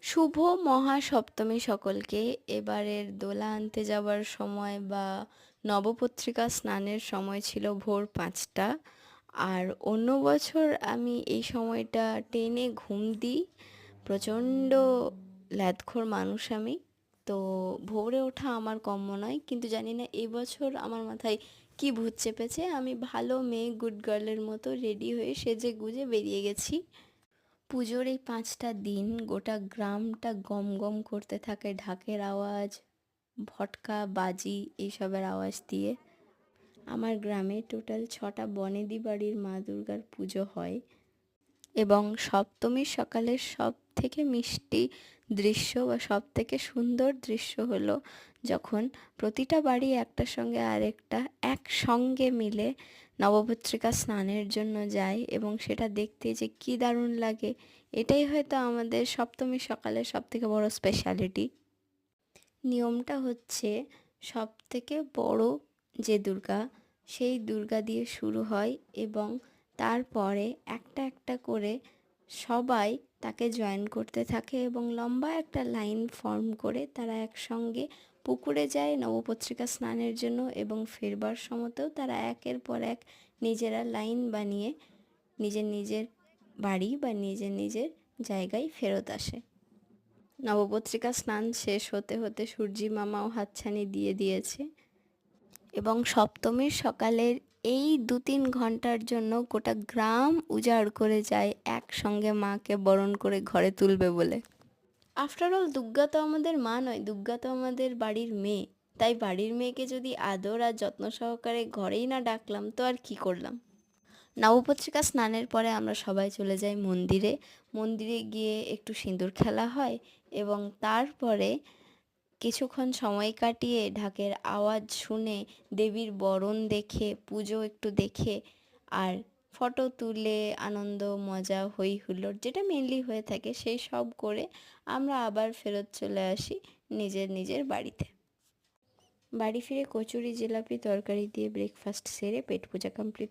শুভ মহাসপ্তমী সকলকে। এবারের দোলা আনতে যাওয়ার সময় বা নবপত্রিকা স্নানের সময় ছিল ভোর ৫টা। আর অন্য বছর আমি এই সময়টা টেনে ঘুম দিই। প্রচণ্ড ল্যাদখোর মানুষ আমি, তো ভোরে ওঠা আমার কম্য নয়। কিন্তু জানি না এবছর আমার মাথায় কি ভূত চেপেছে, আমি ভালো মেয়ে গুড গার্লের মতো রেডি হয়ে সেজে গুজে বেরিয়ে গেছি। পুজোর এই ৫টা দিন গোটা গ্রামটা গম গম করতে থাকে ঢাকের আওয়াজ, ভটকা বাজি এইসবের আওয়াজ দিয়ে। আমার গ্রামে টোটাল ৬টা বনেদি বাড়ির মা দুর্গার পুজো হয়, এবং সপ্তমীর সকালের সব থেকে মিষ্টি দৃশ্য বা সব থেকে সুন্দর দৃশ্য হলো যখন প্রতিটা বাড়ি একটার সঙ্গে আরেকটা একসঙ্গে মিলে নবপত্রিকা স্নানের জন্য যায়, এবং সেটা দেখতে যে কী দারুণ লাগে। এটাই হয়তো আমাদের সপ্তমীর সকালের সব থেকে বড় স্পেশালিটি। নিয়মটা হচ্ছে, সব থেকে বড় যে দুর্গা, সেই দুর্গা দিয়ে শুরু হয়, এবং তারপরে একটা একটা করে সবাই তাকে জয়েন করতে থাকে, এবং লম্বা একটা লাইন ফর্ম করে তারা একসঙ্গে পুকুরে যায় নবপত্রিকা স্নানের জন্য, এবং ফেরবার সময়তেও তারা একের পর এক নিজেরা লাইন বানিয়ে নিজের নিজের বাড়ি বা নিজের নিজের জায়গায় ফেরত আসে। নবপত্রিকা স্নান শেষ হতে হতে সূর্যি মামাও হাতছানি দিয়ে দিয়েছে, এবং সপ্তমীর সকালের এই ২-৩ ঘন্টার জন্য গোটা গ্রাম উজাড় করে যায় একসঙ্গে মাকে বরণ করে ঘরে তুলবে বলে। আফটার অল দুর্গা তো আমাদের মা নয়, দুর্গা তো আমাদের বাড়ির মেয়ে। তাই বাড়ির মেয়েকে যদি আদর আর যত্ন সহকারে ঘরেই না ডাকলাম, তো আর কি করলাম। নবপত্রিকা স্নানের পরে আমরা সবাই চলে যাই মন্দিরে। মন্দিরে গিয়ে একটু সিঁদুর খেলা হয়, এবং তারপরে কিছুক্ষণ সময় কাটিয়ে ঢাকের আওয়াজ শুনে, দেবীর বরণ দেখে, পুজো একটু দেখে, আর ফটো তুলে আনন্দ মজা হই হুল্লোড় যেটা মেনলি হয়ে থাকে, সেই সব করে আমরা আবার ফেরত চলে আসি নিজের নিজের বাড়িতে। বাড়ি ফিরে কচুরি জিলাপি তরকারি দিয়ে ব্রেকফাস্ট সেরে পেট পূজা কমপ্লিট।